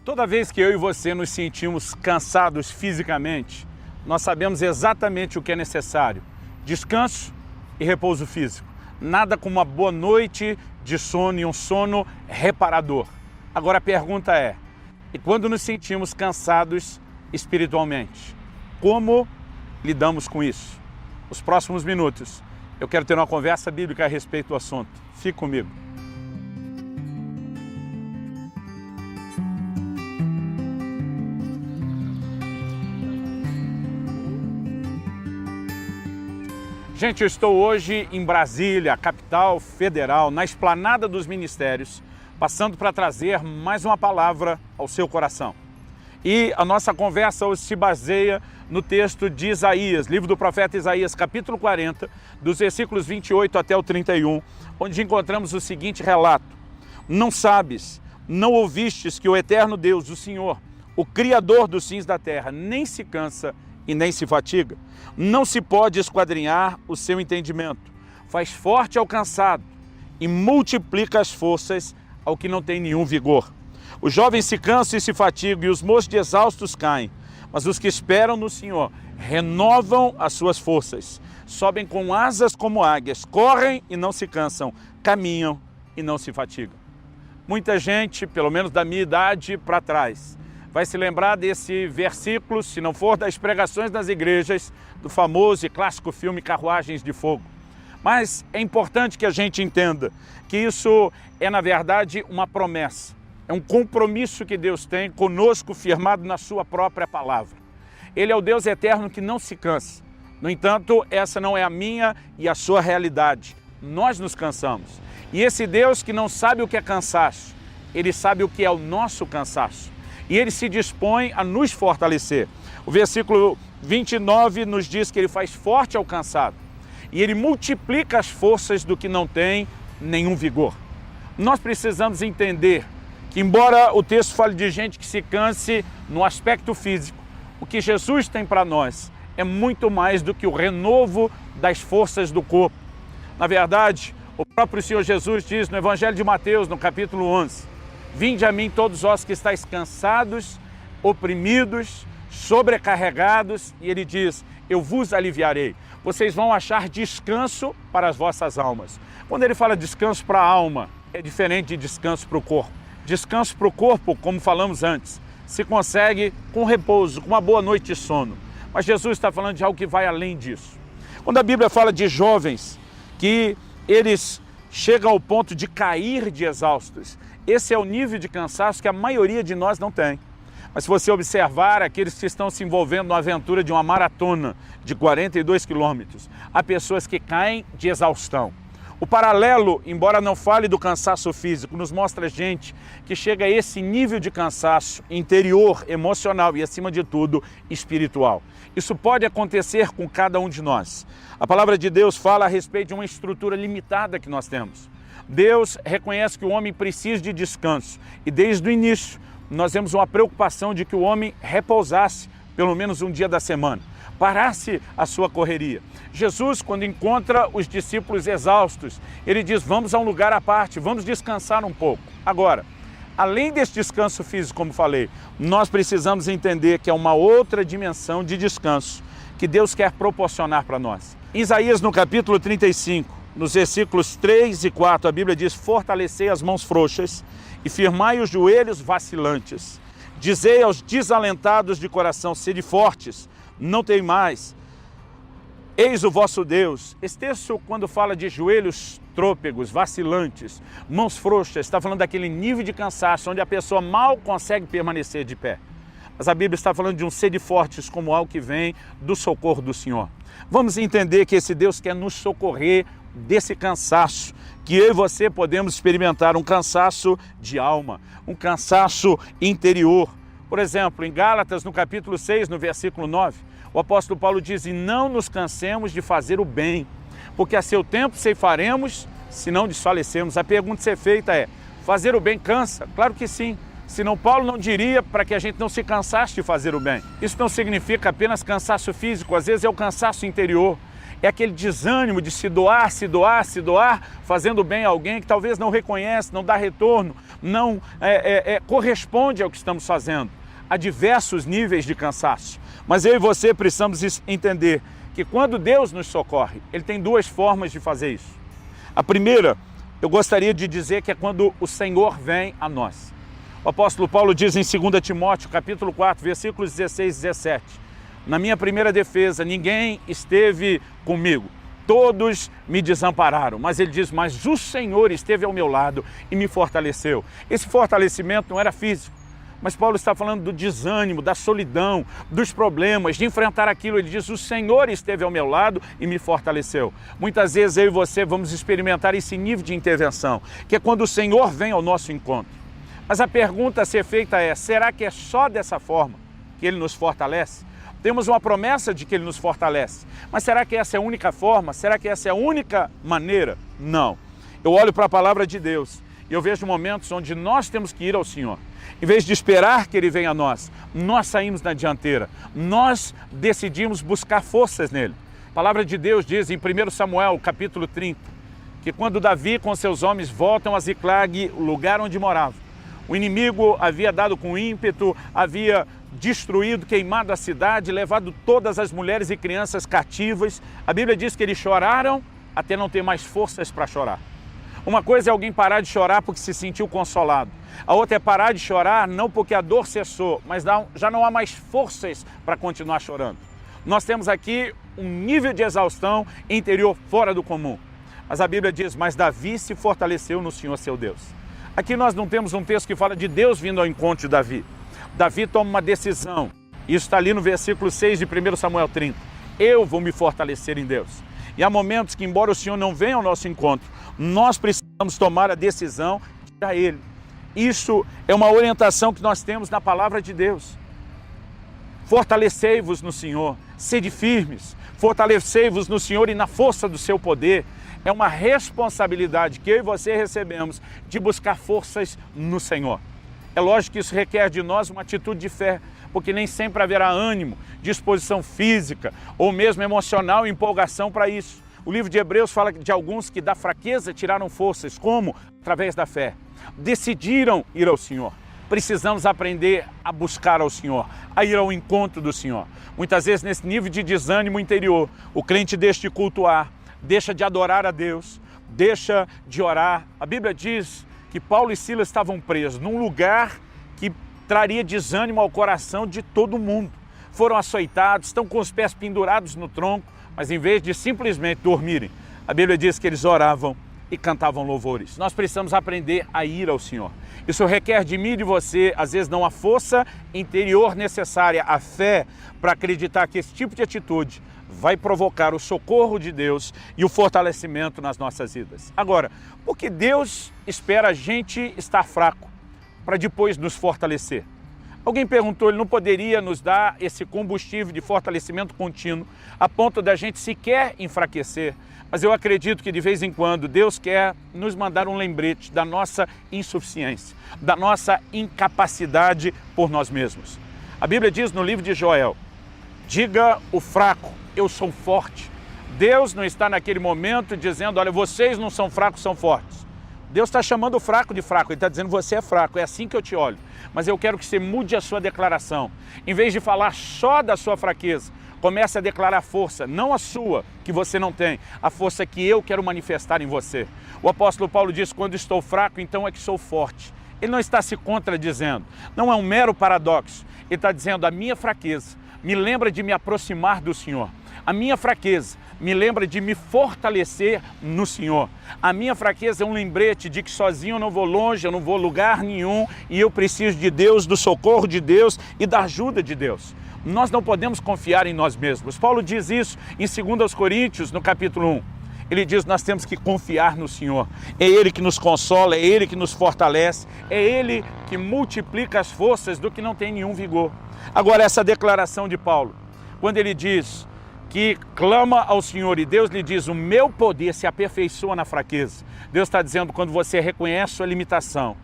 Toda vez que eu e você nos sentimos cansados fisicamente, nós sabemos exatamente o que é necessário: descanso e repouso físico. Nada como uma boa noite de sono e um sono reparador. Agora a pergunta é: e quando nos sentimos cansados espiritualmente, como lidamos com isso? Nos próximos minutos eu quero ter uma conversa bíblica a respeito do assunto. Fique comigo. Gente, eu estou hoje em Brasília, capital federal, na Esplanada dos Ministérios, passando para trazer mais uma palavra ao seu coração. E a nossa conversa hoje se baseia no texto de Isaías, livro do profeta Isaías, capítulo 40, dos versículos 28 até o 31, onde encontramos o seguinte relato: Não sabes, não ouvistes que o eterno Deus, o Senhor, o Criador dos fins da terra, nem se cansa e nem se fatiga. Não se pode esquadrinhar o seu entendimento. Faz forte ao cansado e multiplica as forças ao que não tem nenhum vigor. Os jovens se cansam e se fatigam, e os moços de exaustos caem. Mas os que esperam no Senhor renovam as suas forças. Sobem com asas como águias, correm e não se cansam, caminham e não se fatigam. Muita gente, pelo menos da minha idade para trás, vai se lembrar desse versículo, se não for das pregações das igrejas, do famoso e clássico filme Carruagens de Fogo. Mas é importante que a gente entenda que isso é, na verdade, uma promessa. É um compromisso que Deus tem conosco, firmado na sua própria palavra. Ele é o Deus eterno que não se cansa. No entanto, essa não é a minha e a sua realidade. Nós nos cansamos. E esse Deus que não sabe o que é cansaço, Ele sabe o que é o nosso cansaço. E Ele se dispõe a nos fortalecer. O versículo 29 nos diz que Ele faz forte ao cansado. E Ele multiplica as forças do que não tem nenhum vigor. Nós precisamos entender que, embora o texto fale de gente que se canse no aspecto físico, o que Jesus tem para nós é muito mais do que o renovo das forças do corpo. Na verdade, o próprio Senhor Jesus diz no Evangelho de Mateus, no capítulo 11, Vinde a mim todos vós que estáis cansados, oprimidos, sobrecarregados, e Ele diz, eu vos aliviarei. Vocês vão achar descanso para as vossas almas. Quando Ele fala descanso para a alma, é diferente de descanso para o corpo. Descanso para o corpo, como falamos antes, se consegue com repouso, com uma boa noite de sono. Mas Jesus está falando de algo que vai além disso. Quando a Bíblia fala de jovens que eles chegam ao ponto de cair de exaustos, esse é o nível de cansaço que a maioria de nós não tem. Mas se você observar aqueles que estão se envolvendo na aventura de uma maratona de 42 quilômetros, há pessoas que caem de exaustão. O paralelo, embora não fale do cansaço físico, nos mostra gente que chega a esse nível de cansaço interior, emocional e, acima de tudo, espiritual. Isso pode acontecer com cada um de nós. A palavra de Deus fala a respeito de uma estrutura limitada que nós temos. Deus reconhece que o homem precisa de descanso e desde o início nós temos uma preocupação de que o homem repousasse pelo menos um dia da semana, parasse a sua correria. Jesus, quando encontra os discípulos exaustos, ele diz, vamos a um lugar à parte, vamos descansar um pouco. Agora, além desse descanso físico, como falei, nós precisamos entender que é uma outra dimensão de descanso que Deus quer proporcionar para nós. Em Isaías, no capítulo 35, nos versículos 3 e 4, a Bíblia diz, fortalecei as mãos frouxas e firmai os joelhos vacilantes. Dizei aos desalentados de coração, sede fortes, não teimais, eis o vosso Deus. Esse texto, quando fala de joelhos trôpegos, vacilantes, mãos frouxas, está falando daquele nível de cansaço onde a pessoa mal consegue permanecer de pé. Mas a Bíblia está falando de um sede fortes como algo que vem do socorro do Senhor. Vamos entender que esse Deus quer nos socorrer desse cansaço, que eu e você podemos experimentar um cansaço de alma, um cansaço interior. Por exemplo, em Gálatas, no capítulo 6, no versículo 9, o apóstolo Paulo diz, e não nos cansemos de fazer o bem, porque a seu tempo ceifaremos, se não desfalecemos. A pergunta a ser feita é, fazer o bem cansa? Claro que sim. Senão Paulo não diria para que a gente não se cansasse de fazer o bem. Isso não significa apenas cansaço físico, às vezes é o cansaço interior. É aquele desânimo de se doar, fazendo bem a alguém que talvez não reconhece, não dá retorno, não corresponde ao que estamos fazendo. Há diversos níveis de cansaço. Mas eu e você precisamos entender que quando Deus nos socorre, Ele tem duas formas de fazer isso. A primeira, eu gostaria de dizer que é quando o Senhor vem a nós. O apóstolo Paulo diz em 2 Timóteo, capítulo 4, versículos 16 e 17, na minha primeira defesa, ninguém esteve comigo, todos me desampararam. Mas ele diz, mas o Senhor esteve ao meu lado e me fortaleceu. Esse fortalecimento não era físico, mas Paulo está falando do desânimo, da solidão, dos problemas, de enfrentar aquilo. Ele diz, o Senhor esteve ao meu lado e me fortaleceu. Muitas vezes eu e você vamos experimentar esse nível de intervenção, que é quando o Senhor vem ao nosso encontro. Mas a pergunta a ser feita é, será que é só dessa forma que Ele nos fortalece? Temos uma promessa de que Ele nos fortalece, mas será que essa é a única forma? Será que essa é a única maneira? Não. Eu olho para a palavra de Deus e eu vejo momentos onde nós temos que ir ao Senhor. Em vez de esperar que Ele venha a nós, nós saímos na dianteira, nós decidimos buscar forças nele. A palavra de Deus diz em 1 Samuel, capítulo 30, que quando Davi com seus homens voltam a Ziclag, o lugar onde morava, o inimigo havia dado com ímpeto, havia destruído, queimado a cidade, levado todas as mulheres e crianças cativas. A Bíblia diz que eles choraram até não ter mais forças para chorar. Uma coisa é alguém parar de chorar porque se sentiu consolado. A outra é parar de chorar não porque a dor cessou, mas já não há mais forças para continuar chorando. Nós temos aqui um nível de exaustão interior fora do comum. Mas a Bíblia diz, mas Davi se fortaleceu no Senhor seu Deus. Aqui nós não temos um texto que fala de Deus vindo ao encontro de Davi. Davi toma uma decisão. Isso está ali no versículo 6 de 1 Samuel 30. Eu vou me fortalecer em Deus. E há momentos que, embora o Senhor não venha ao nosso encontro, nós precisamos tomar a decisão de ir a Ele. Isso é uma orientação que nós temos na palavra de Deus. Fortalecei-vos no Senhor, sede firmes, fortalecei-vos no Senhor e na força do seu poder. É uma responsabilidade que eu e você recebemos de buscar forças no Senhor. É lógico que isso requer de nós uma atitude de fé, porque nem sempre haverá ânimo, disposição física ou mesmo emocional e empolgação para isso. O livro de Hebreus fala de alguns que da fraqueza tiraram forças, como? Através da fé. Decidiram ir ao Senhor. Precisamos aprender a buscar ao Senhor, a ir ao encontro do Senhor. Muitas vezes nesse nível de desânimo interior, o crente deixa de cultuar, deixa de adorar a Deus, deixa de orar. A Bíblia diz que Paulo e Silas estavam presos num lugar que traria desânimo ao coração de todo mundo. Foram açoitados, estão com os pés pendurados no tronco, mas em vez de simplesmente dormirem, a Bíblia diz que eles oravam e cantavam louvores. Nós precisamos aprender a ir ao Senhor. Isso requer de mim e de você, às vezes não a força interior necessária, a fé, para acreditar que esse tipo de atitude vai provocar o socorro de Deus e o fortalecimento nas nossas vidas. Agora, por que Deus espera a gente estar fraco para depois nos fortalecer? Alguém perguntou, Ele não poderia nos dar esse combustível de fortalecimento contínuo a ponto da gente sequer enfraquecer? Mas eu acredito que de vez em quando Deus quer nos mandar um lembrete da nossa insuficiência, da nossa incapacidade por nós mesmos. A Bíblia diz no livro de Joel, diga o fraco, eu sou forte. Deus não está naquele momento dizendo, olha, vocês não são fracos, são fortes. Deus está chamando o fraco de fraco, Ele está dizendo, você é fraco, é assim que eu te olho. Mas eu quero que você mude a sua declaração. Em vez de falar só da sua fraqueza, comece a declarar força, não a sua, que você não tem, a força que eu quero manifestar em você. O apóstolo Paulo diz, quando estou fraco, então é que sou forte. Ele não está se contradizendo, não é um mero paradoxo. Ele está dizendo, a minha fraqueza me lembra de me aproximar do Senhor. A minha fraqueza me lembra de me fortalecer no Senhor. A minha fraqueza é um lembrete de que sozinho eu não vou longe, eu não vou lugar nenhum e eu preciso de Deus, do socorro de Deus e da ajuda de Deus. Nós não podemos confiar em nós mesmos. Paulo diz isso em 2 Coríntios, no capítulo 1. Ele diz, nós temos que confiar no Senhor. É Ele que nos consola, é Ele que nos fortalece, é Ele que multiplica as forças do que não tem nenhum vigor. Agora, essa declaração de Paulo, quando ele diz que clama ao Senhor e Deus lhe diz, o meu poder se aperfeiçoa na fraqueza. Deus está dizendo, quando você reconhece sua limitação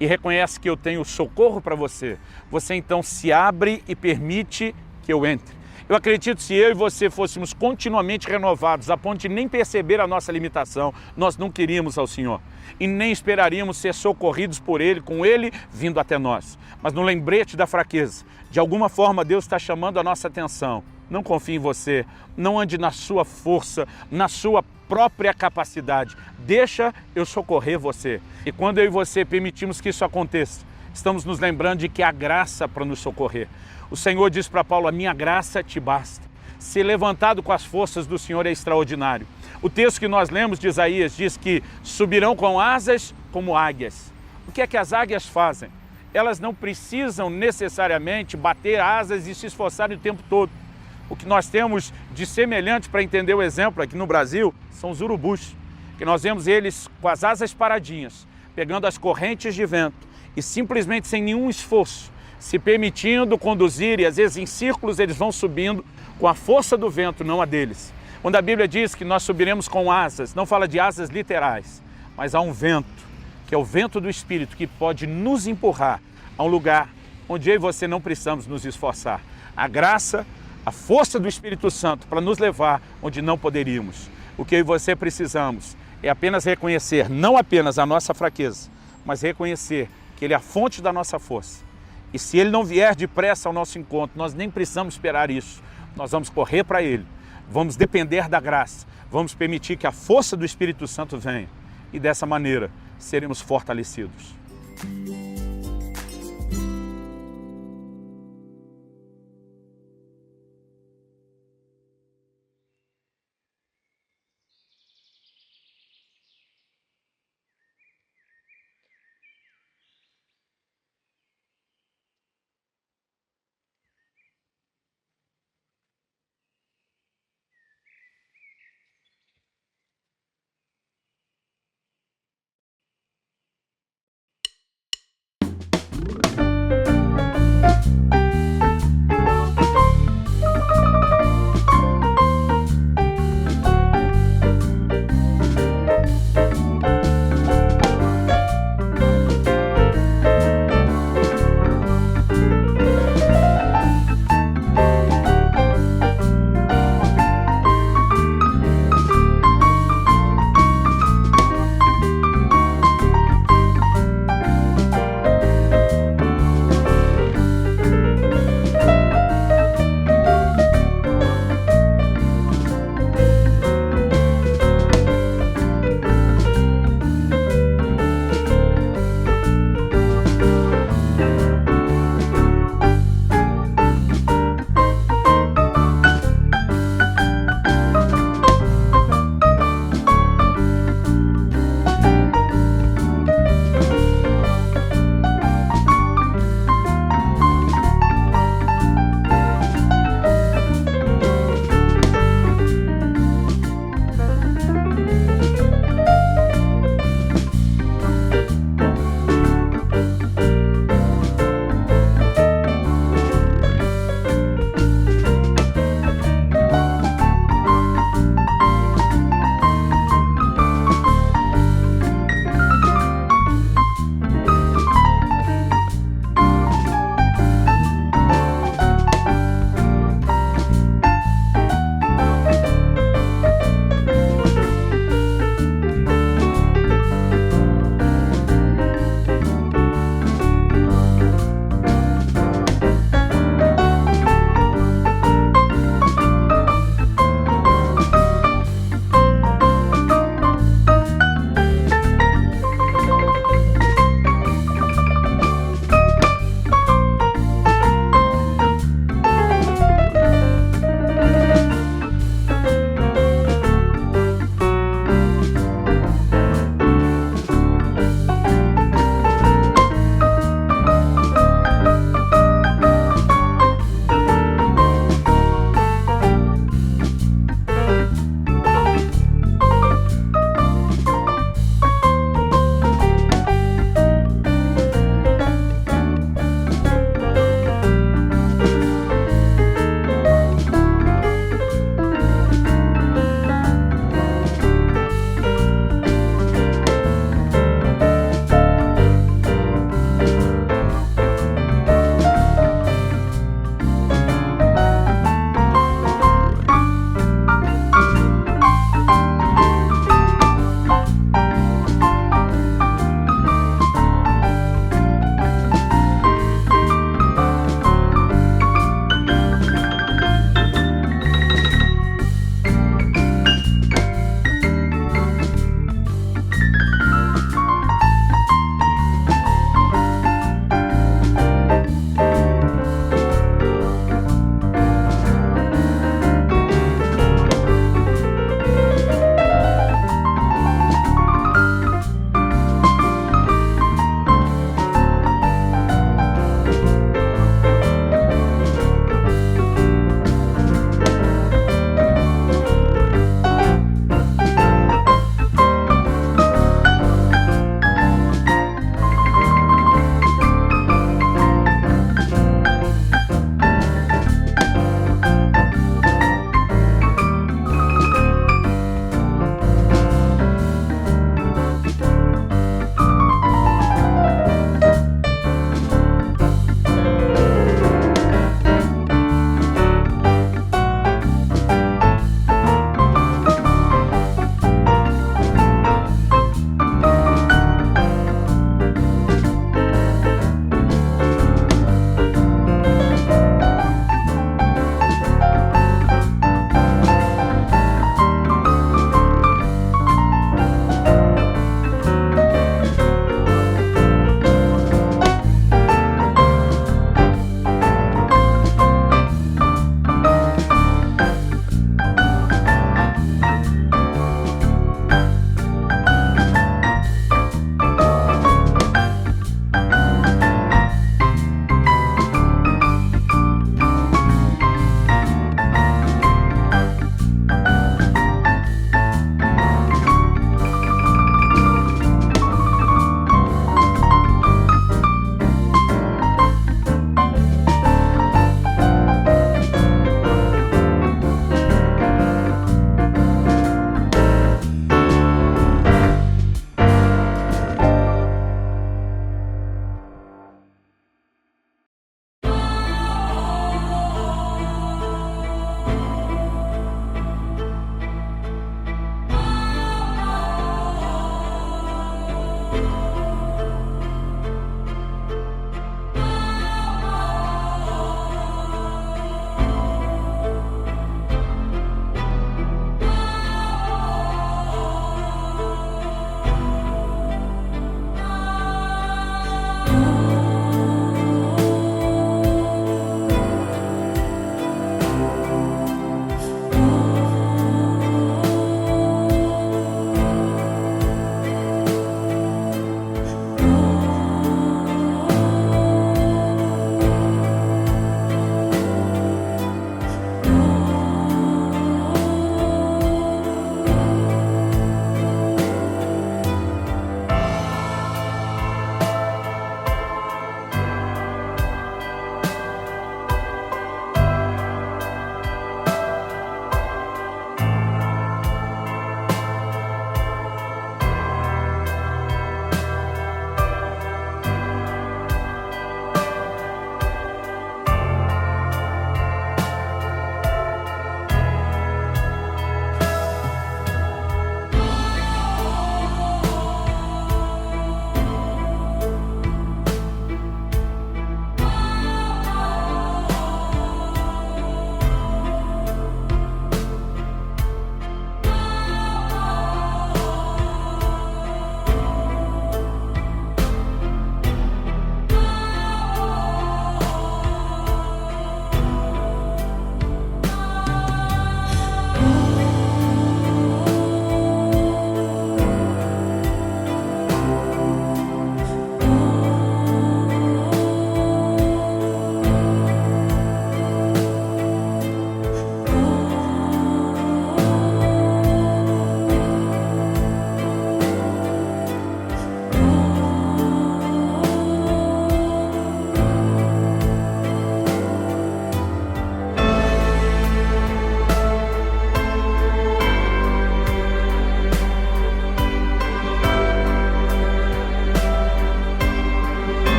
e reconhece que eu tenho socorro para você, você então se abre e permite que eu entre. Eu acredito que se eu e você fôssemos continuamente renovados, a ponto de nem perceber a nossa limitação, nós não queríamos ao Senhor. E nem esperaríamos ser socorridos por Ele, com Ele vindo até nós. Mas no lembrete da fraqueza, de alguma forma Deus está chamando a nossa atenção. Não confie em você, não ande na sua força, na sua própria capacidade. Deixa eu socorrer você. E quando eu e você permitimos que isso aconteça, estamos nos lembrando de que há graça para nos socorrer. O Senhor diz para Paulo, a minha graça te basta. Ser levantado com as forças do Senhor é extraordinário. O texto que nós lemos de Isaías diz que subirão com asas como águias. O que é que as águias fazem? Elas não precisam necessariamente bater asas e se esforçarem o tempo todo. O que nós temos de semelhante para entender o exemplo aqui no Brasil são os urubus, que nós vemos eles com as asas paradinhas, pegando as correntes de vento e simplesmente sem nenhum esforço, se permitindo conduzir, e às vezes em círculos eles vão subindo com a força do vento, não a deles. Quando a Bíblia diz que nós subiremos com asas, não fala de asas literais, mas há um vento, que é o vento do Espírito, que pode nos empurrar a um lugar onde eu e você não precisamos nos esforçar. A graça, a força do Espírito Santo para nos levar onde não poderíamos. O que eu e você precisamos é apenas reconhecer, não apenas a nossa fraqueza, mas reconhecer que Ele é a fonte da nossa força. E se Ele não vier depressa ao nosso encontro, nós nem precisamos esperar isso. Nós vamos correr para Ele, vamos depender da graça, vamos permitir que a força do Espírito Santo venha. E dessa maneira seremos fortalecidos.